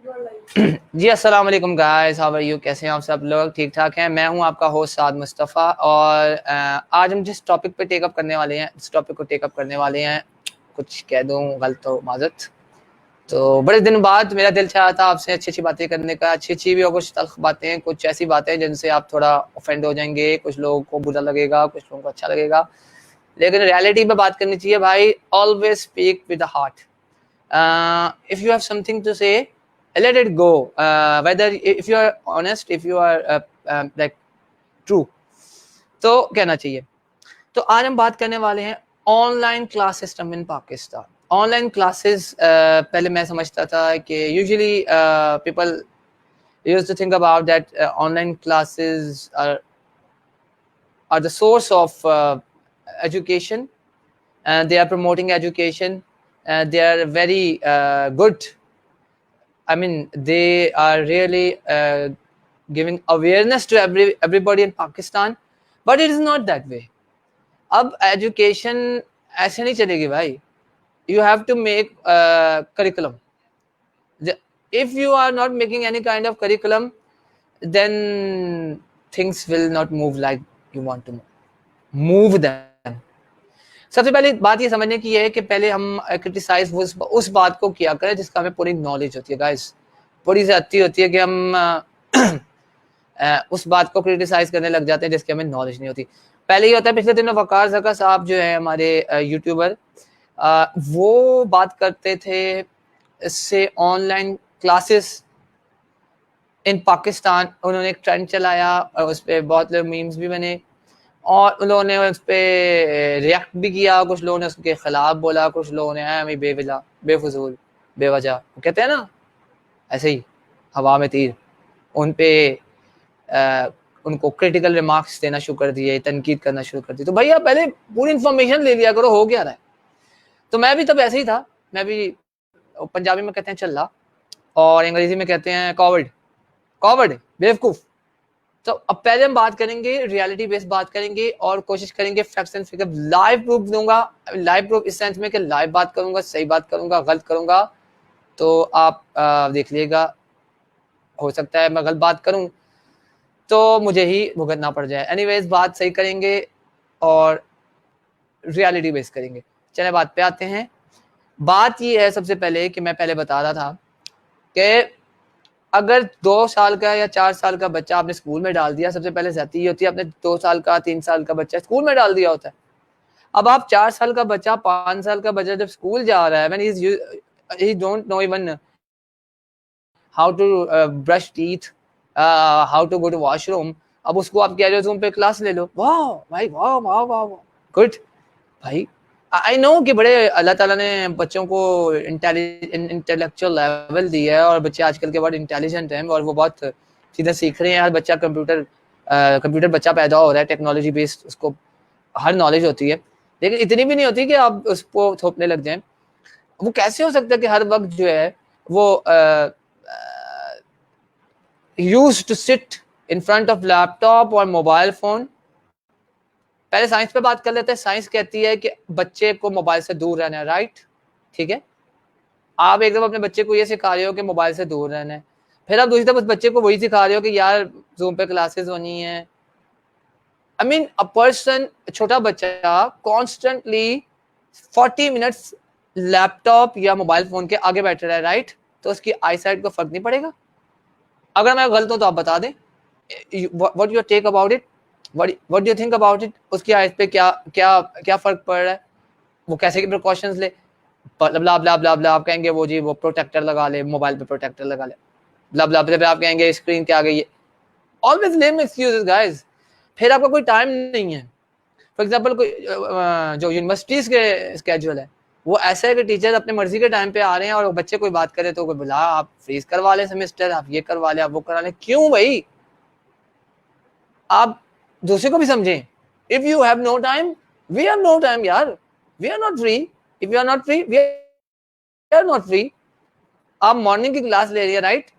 जी अस्सलाम वालेकुम guys, how are you? कैसे हैं आप सब लोग? ठीक ठाक हैं। मैं हूं आपका होस्ट साद मुस्तफ़ा और आज हम जिस टॉपिक पे टेकअप करने वाले हैं, इस टॉपिक को टेकअप करने वाले हैं, कुछ कह दूं गलत हो माजरत। तो बड़े दिन बाद मेरा दिल चाहा था आपसे अच्छी अच्छी बातें करने का, अच्छी अच्छी भी और कुछ तल्ख बातें, कुछ ऐसी बातें जिनसे आप थोड़ा ऑफेंड हो जाएंगे, कुछ लोगों को बुरा लगेगा, कुछ लोगों को अच्छा लगेगा, लेकिन रियलिटी पे बात करनी चाहिए भाई। Always speak with the heart. If you have something to say, let it go. Whether if you are honest, if you are like true, तो कहना चाहिए। तो आज हम बात करने वाले हैं online class system in Pakistan. Online classes पहले मैं समझता था कि usually people used to think about that online classes are the source of education, and they are promoting education, and they are very good. I mean, they are really giving awareness to everybody in Pakistan, but it is not that way. अब education ऐसे नहीं चलेगी भाई. You have to make curriculum. If you are not making any kind of curriculum, then things will not move like you want to move them. सबसे पहले बात ये समझने की है कि पहले हम क्रिटिसाइज उस बात को किया करें जिसका हमें पूरी नॉलेज होती है गाइस. पूरी ज्यादती होती है कि हम उस बात को क्रिटिसाइज करने लग जाते हैं जिसकी हमें नॉलेज नहीं होती. पहले ही होता है, पिछले दिनों वकार जका साहब जो है हमारे यूट्यूबर, वो बात करते थे इससे ऑनलाइन क्लासेस इन पाकिस्तान. उन्होंने एक ट्रेंड चलाया और उस पर बहुत लोग मीम्स भी बने और उन्होंने उस पर रिएक्ट भी किया. कुछ लोगों ने उसके खिलाफ बोला, कुछ लोगों ने बेवजह बेफजूल बेवजह कहते हैं ना, ऐसे ही हवा में तीर उन पे उनको क्रिटिकल रिमार्क्स देना शुरू कर दिए, तनकीद करना शुरू कर दी. तो भैया पहले पूरी इन्फॉर्मेशन ले लिया करो, हो गया रहा है. तो मैं भी तब ऐसे ही था. मैं भी, पंजाबी में कहते हैं चल्ला और अंग्रेजी में कहते हैं कॉवर्ड. कॉवर्ड, बेवकूफ. तो अब पहले हम बात करेंगे, रियलिटी बेस्ड बात करेंगे और कोशिश करेंगे facts and figure. Live proof दूंगा. लाइव प्रूफ इस सेंस में कि लाइव बात करूंगा, सही बात करूंगा, गलत करूंगा तो आप देख लीजिएगा. हो सकता है मैं गलत बात करूं तो मुझे ही भुगतना पड़ जाए. एनीवेज बात सही करेंगे और रियलिटी बेस्ड करेंगे. चले बात पे आते हैं. बात ये है सबसे पहले कि मैं पहले बता रहा था कि अगर 2 साल का या 4 साल का बच्चा आपने स्कूल में डाल दिया, सबसे पहले ज्यादती होती है, आपने 2 साल का 3 साल का बच्चा स्कूल में डाल दिया होता है. अब आप 4 साल का बच्चा, 5 साल का बच्चा जब स्कूल जा रहा है, when he don't know even how to brush teeth, how to go to washroom. अब उसको आप कह रहे हो तुम पे क्लास ले लो. वाह भाई, वाह वाह वाह, गुड भाई. आई नो कि बड़े अल्लाह ताला ने बच्चों को इंटेलेक्चुअल लेवल दिया है और बच्चे आजकल के बहुत इंटेलिजेंट हैं और वो बहुत चीज़ें सीख रहे हैं. हर बच्चा कंप्यूटर बच्चा पैदा हो रहा है, टेक्नोलॉजी बेस्ड, उसको हर नॉलेज होती है, लेकिन इतनी भी नहीं होती कि आप उसको थोपने लग जाएं. वो कैसे हो सकता है कि हर वक्त जो है वो used to sit in front of laptop और मोबाइल फोन. पहले साइंस पे बात कर लेते हैं. साइंस कहती है कि बच्चे को मोबाइल से दूर रहना है, राइट? ठीक है. आप एकदम अपने बच्चे को ये सिखा रहे हो कि मोबाइल से दूर रहना है, फिर आप दूसरी तरफ उस बच्चे को वही सिखा रहे हो कि यार जूम पे क्लासेस होनी है. आई मीन अ पर्सन, छोटा बच्चा कॉन्स्टेंटली 40 मिनट्स लैपटॉप या मोबाइल फोन के आगे बैठ रहा है, राइट? तो उसकी आई साइट को फर्क नहीं पड़ेगा? अगर मैं गलत हूं तो आप बता दें. What your take about it, what do you think about it? उसकी आइज पे क्या क्या क्या फर्क पड़ रहा है? वो कैसे के प्रिकॉशंस ले? ब्ला ब्ला ब्ला ब्ला. आप कहेंगे वो जी वो प्रोटेक्टर लगा ले, मोबाइल पे प्रोटेक्टर लगा ले, ब्ला ब्ला ब्ला. आप कहेंगे स्क्रीन के आगे ये. ऑलवेज लेम एक्सक्यूजेस गाइस. फिर आपका कोई टाइम नहीं है. फॉर एग्जांपल कोई जो यूनिवर्सिटीज के स्केड्यूल है वो ऐसा है कि टीचर अपने मर्जी के टाइम पे आ रहे हैं और बच्चे कोई बात करे तो कोई बुला, आप फ्रीज करवा ले सेमेस्टर, आप ये करवा ले, आप वो करा ले. क्यों भाई? आप दूसरे को भी समझें. If you have no time, we have no time यार. We are not free. If you are not free, we are not free. आप मॉर्निंग की क्लास ले रही है, राइट?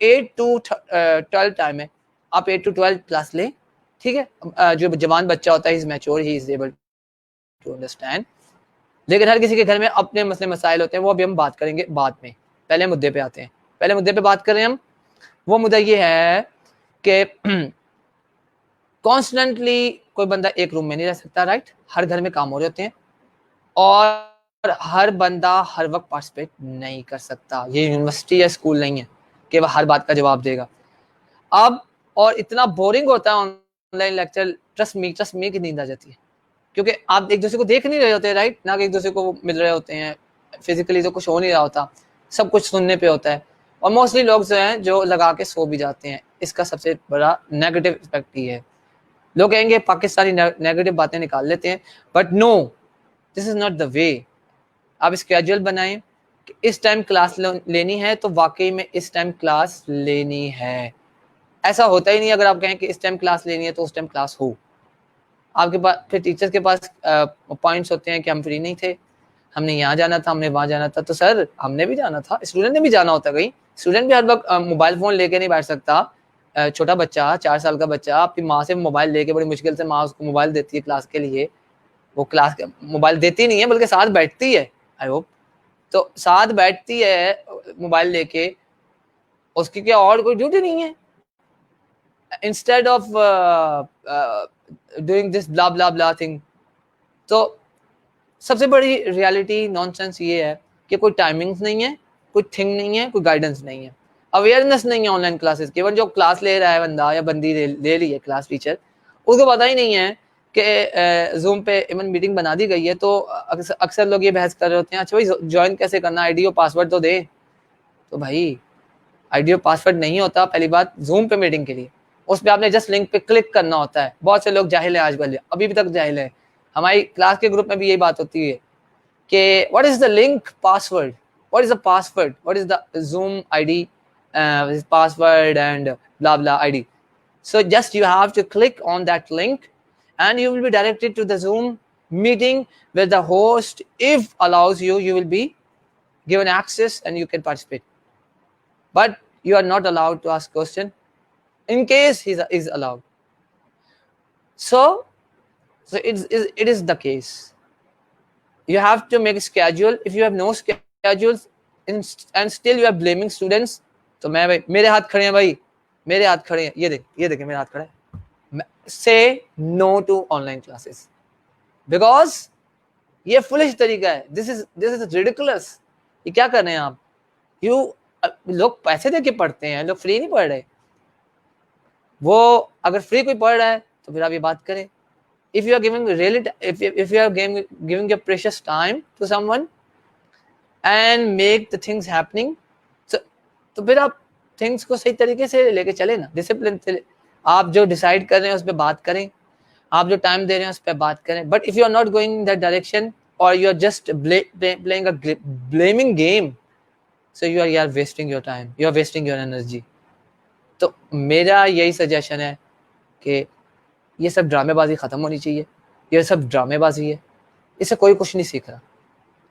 8 to 12 टाइम है. आप 8 to 12 क्लास ले, ठीक है. जो जवान बच्चा होता है, he is mature, he is able to understand. लेकिन हर किसी के घर में अपने मसले मसाइल होते हैं, वो अभी हम बात करेंगे बाद में. पहले मुद्दे पे आते हैं. पहले मुद्दे पे बात करें हम। वो मुद्दा ये है कि कॉन्स्टेंटली कोई बंदा एक रूम में नहीं रह सकता, राइट? हर घर में काम हो रहे होते हैं और हर बंदा हर वक्त पार्टिसिपेट नहीं कर सकता। ये यूनिवर्सिटी या स्कूल नहीं है कि वह हर बात का जवाब देगा। अब और इतना बोरिंग होता है ऑनलाइन लेक्चर, ट्रस्ट मी की नींद आ जाती है, क्योंकि आप एक दूसरे को देख नहीं रहे होते, राइट? ना कि एक दूसरे को मिल रहे होते हैं फिजिकली, तो कुछ हो नहीं रहा होता, सब कुछ सुनने पे होता है। और मोस्टली लोग जो हैं जो लगा के सो भी जाते हैं। इसका सबसे बड़ा नेगेटिव इफेक्ट ये है। लोग कहेंगे पाकिस्तानी नेगेटिव बातें निकाल लेते हैं, but no, this is not the way. आप स्केड्यूल बनाएं कि इस टाइम क्लास लेनी है तो वाकई में इस टाइम क्लास लेनी है। ऐसा होता ही नहीं अगर आप कहें कि इस टाइम क्लास लेनी है तो उस टाइम क्लास हो। आपके पास फिर टीचर्स के पास पॉइंट्स होते हैं कि हम फ्री नहीं थे, हमने यहाँ जाना था, हमने वहाँ जाना था। तो सर हमने भी जाना था, स्टूडेंट ने भी जाना होता। कहीं स्टूडेंट भी हर वक्त मोबाइल फ़ोन लेके नहीं बैठ सकता। छोटा बच्चा 4 साल का बच्चा अपनी माँ से मोबाइल लेके, बड़ी मुश्किल से माँ उसको मोबाइल देती है क्लास के लिए, वो क्लास मोबाइल देती नहीं है बल्कि साथ बैठती है, आई होप तो साथ बैठती है मोबाइल लेके, उसकी क्या और कोई ड्यूटी नहीं है? Instead of doing this blah blah blah thing. तो सबसे बड़ी रियलिटी नॉनसेंस ये है कि कोई टाइमिंग्स नहीं है, कोई थिंग नहीं है, कोई गाइडेंस नहीं है, अवेयरनेस नहीं है ऑनलाइन क्लासेस की। इवन जो क्लास ले रहा है बंदा या बंदी ले रही है क्लास टीचर, उसको पता ही नहीं है कि जूम पे इवन मीटिंग बना दी गई है। तो अक्सर लोग ये बहस कर रहे होते हैं, अच्छा भाई ज्वाइन कैसे करना, आईडी और पासवर्ड तो दे। तो भाई आईडी और पासवर्ड नहीं होता पहली बात जूम पे मीटिंग के लिए, उस पर आपने जस्ट लिंक पे क्लिक करना होता है। बहुत से लोग जाहिल है आजकल, अभी भी तक जाहिल है। हमारी क्लास के ग्रुप में भी यही बात होती है कि what is the link password, what is the password, what is the zoom ID password and blah blah ID. So just you have to click on that link and you will be directed to the Zoom meeting where the host, if allows you, you will be given access and you can participate. But you are not allowed to ask question in case he is allowed. So it is the case. You have to make a schedule. If you have no schedules and still you are blaming students, तो मैं भाई मेरे हाथ खड़े हैं भाई, मेरे हाथ खड़े हैं, ये देखें मेरे हाथ खड़ा है। Say no to online classes because ये फुलिश तरीका है। This is ridiculous. ये क्या कर रहे हैं आप? लोग पैसे देके पढ़ते हैं, लोग फ्री नहीं पढ़ रहे। वो अगर फ्री कोई पढ़ रहा है तो फिर आप ये बात करें। if you are giving really if you are giving your precious time to someone and make the things happening, तो फिर आप थिंग्स को सही तरीके से लेके चले ना, डिसिप्लिन से। आप जो डिसाइड कर रहे हैं उस पर बात करें, आप जो टाइम दे रहे हैं उस पर बात करें। But if you are not going in that direction और you are just playing a blaming game, so you are wasting your time, you are wasting your energy. तो मेरा यही सजेशन है कि ये सब ड्रामेबाजी ख़त्म होनी चाहिए। ये सब ड्रामेबाजी है, इससे कोई कुछ नहीं सीख रहा,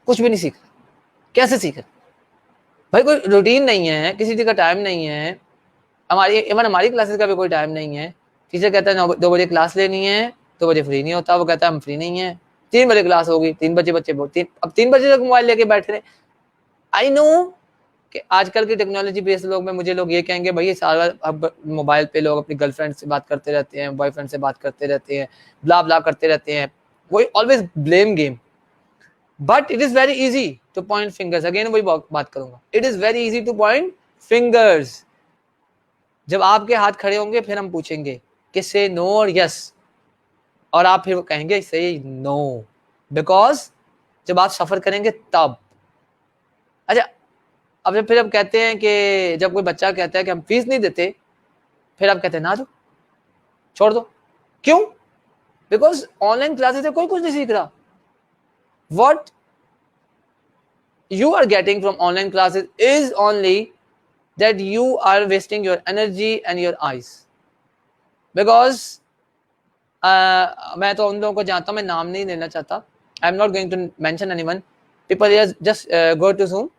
कुछ भी नहीं सीख रहा। कैसे सीख रहा भाई? कोई रूटीन नहीं है, किसी चीज़ का टाइम नहीं है। हमारी क्लासेस का भी कोई टाइम नहीं है। टीचर कहता है 2 बजे क्लास लेनी है, 2 बजे फ्री नहीं होता। वो कहता है हम फ्री नहीं है। 3 बजे क्लास होगी, 3 बजे बच्चे अब 3 बजे तक मोबाइल लेके बैठे रहे। आई नो कि आजकल की टेक्नोलॉजी बेस्ड लोग में मुझे लोग ये कहेंगे भाई सारा अब मोबाइल पे लोग अपनी गर्लफ्रेंड से बात करते रहते हैं, बॉयफ्रेंड से बात करते रहते हैं, ब्ला ब्ला करते रहते हैं, वही always blame game. But it is very easy two point fingers. Again वही बात करूंगा, it is very easy two point fingers. जब आपके हाथ खड़े होंगे फिर हम पूछेंगे कि से नो और यस, और आप फिर कहेंगे से नो, बिकॉज जब आप सफर करेंगे तब। अच्छा, अब जब फिर हम कहते हैं कि जब कोई बच्चा कहता है कि हम फीस नहीं देते, फिर आप कहते हैं ना दो, छोड़ दो। क्यों? बिकॉज ऑनलाइन क्लासेस से कोई कुछ नहीं सीख रहा। What you are getting from online classes is only that you are wasting your energy and your eyes. Because मैं तो उन लोगों को जानता हूँ, मैं नाम नहीं लेना चाहता। I am not going to mention anyone. People here just go to Zoom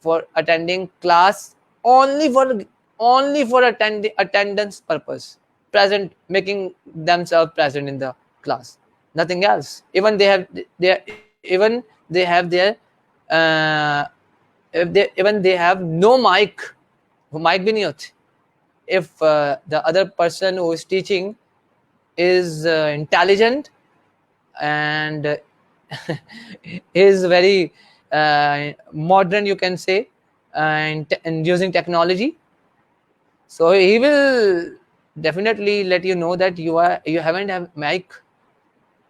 for attending class only for attendance purpose, present, making themselves present in the class, nothing else. Even they have their even they have no mic वो mic भी नहीं होते. If the other person who is teaching is intelligent and is very modern, you can say, and using technology, so he will definitely let you know that you haven't have mic.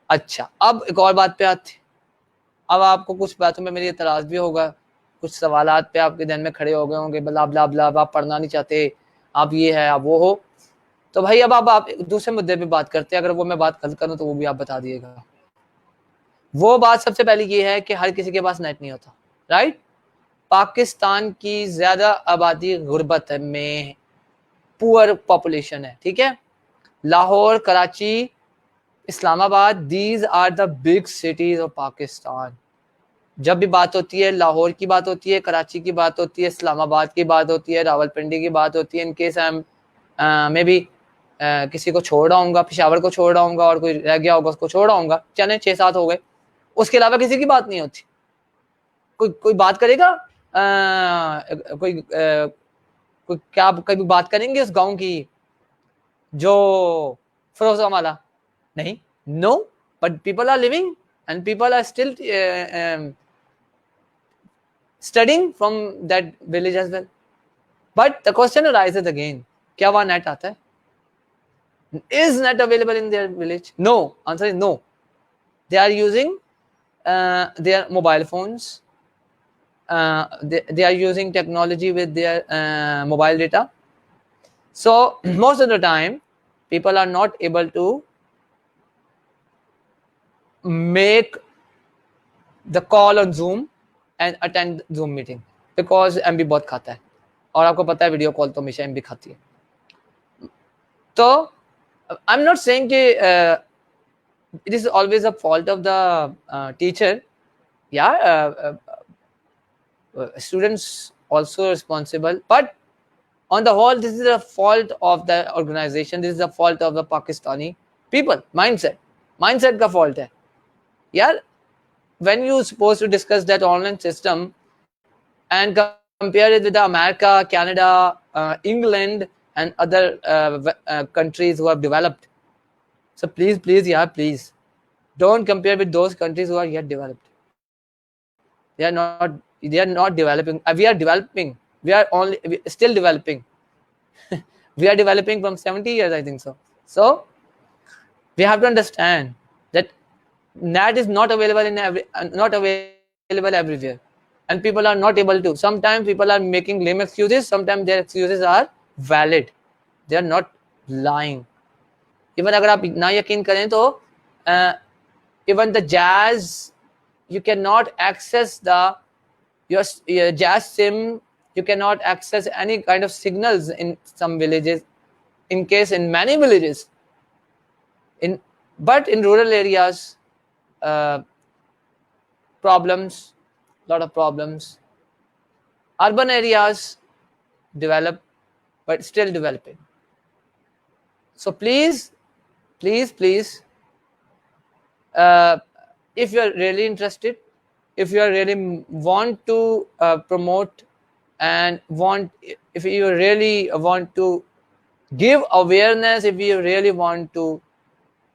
अच्छा, अब एक और बात पे आते. अब आपको कुछ बातों में मेरी एतराज भी होगा, कुछ सवालात पे आपके ध्यान में खड़े हो गए होंगे, ब्ला ब्ला ब्ला, आप पढ़ना नहीं चाहते, आप ये है, आप वो हो. तो भाई अब आप दूसरे मुद्दे पे बात करते हैं. अगर वो मैं बात गलत करूं तो वो भी आप बता दिएगा. वो बात सबसे पहले ये है कि हर किसी के पास नेट नहीं होता, राइट. पाकिस्तान की ज्यादा आबादी गुर्बत में, पुअर पॉपुलेशन है, ठीक है. Lahore, Karachi, Islamabad, these are the big cities of Pakistan. जब भी बात होती है, लाहौर की बात होती है, कराची की बात होती है, इस्लामाबाद की बात होती है, रावलपिंडी की बात होती है. इनकेस मैं भी किसी को छोड़ रहा हूँ, पेशावर को छोड़ रहा हूँ और कोई रह गया होगा उसको छोड़ रहा हूँ, चले 6-7 हो गए, उसके अलावा किसी की बात नहीं होती. कोई बात करेगा, कोई क्या कभी बात करेंगे उस गांव की जो फिरोजा वाला? नहीं, no. But people are living and people are still studying from that village as well. But the question arises again, क्या वहाँ नेट आता है? Is net available in their village? No. Answer is no. They are using their mobile phones. They are using technology with their mobile data. So most of the time, people are not able to make the call on Zoom and attend Zoom meeting because MB बहुत खाता है, और आपको पता है video call तो हमेशा MB खाती है. तो I'm not saying कि it is always a fault of the teacher. Yeah, students also responsible, but on the whole, this is a fault of the organization. This is a fault of the Pakistani people. Mindset का fault है. Yeah, when you supposed to discuss that online system and compare it with America, Canada, England, and other countries who have developed. So please, don't compare with those countries who are yet developed. They are not developing. We are developing. We are still developing. We are developing from 70 years, I think so. So we have to understand that NAT is not available everywhere, and people are not able to. Sometimes people are making lame excuses. Sometimes their excuses are valid. They are not lying. Even अगर आप ना यकीन करें तो even the jazz, you cannot access your jazz sim. You cannot access any kind of signals in some villages. In many villages, but in rural areas, problems, lot of problems. Urban areas develop, but still developing. So please, if you are really interested, if you are really want to promote and if you really want to give awareness, if you really want to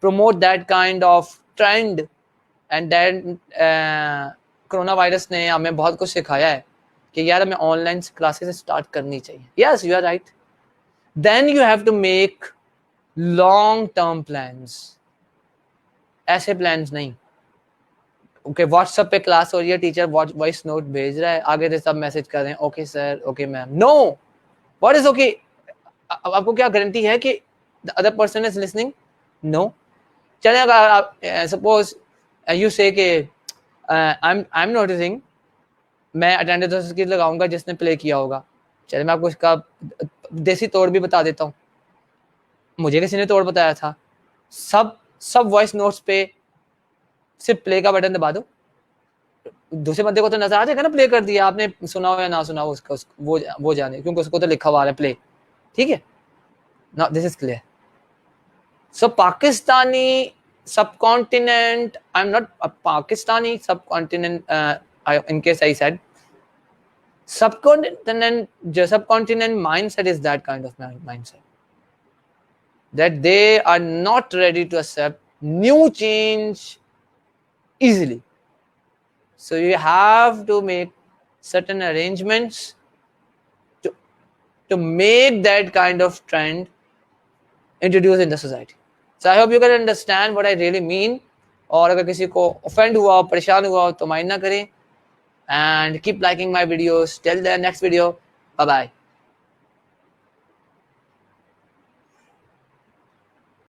promote that kind of trend, and then corona virus ने हमें बहुत कुछ सिखाया है कि यार हमें online classes start करनी चाहिए. Yes, you are right. Then you have to make long term plans. ऐसे प्लान्स नहीं ओके व्हाट्सएप पे क्लास हो रही है, टीचर वॉइस नोट भेज रहा है, आगे से सब मैसेज कर रहे हैं okay sir, okay ma'am. No, what is okay? आपको क्या गारंटी है कि the other person is listening? No. चले अगर आप suppose you say that I am noticing, मैं अटेंडेंस की लगाऊंगा जिसने प्ले किया होगा. चलिए मैं आपको इसका देसी तोड़ भी बता देता हूँ. मुझे किसी ने तोड़ बताया था. सब वॉइस नोट्स पे सिर्फ प्ले का बटन दबा दो, दूसरे बंदे को तो नजर आ जाएगा ना प्ले कर दिया. आपने सुना हो या ना सुना हो उसका वो जाने, क्योंकि उसको तो लिखा हुआ है प्ले. ठीक है ना, this is clear. So Pakistani subcontinent, I'm not a Pakistani subcontinent, in case I said, Subcontinent mindset is that kind of mindset, that they are not ready to accept new change easily. So you have to make certain arrangements to make that kind of trend introduced in the society. So I hope you can understand what I really mean. और अगर किसी को offend हुआ, परेशान हुआ तो mind ना करें, and keep liking my videos. Till the next video, bye bye.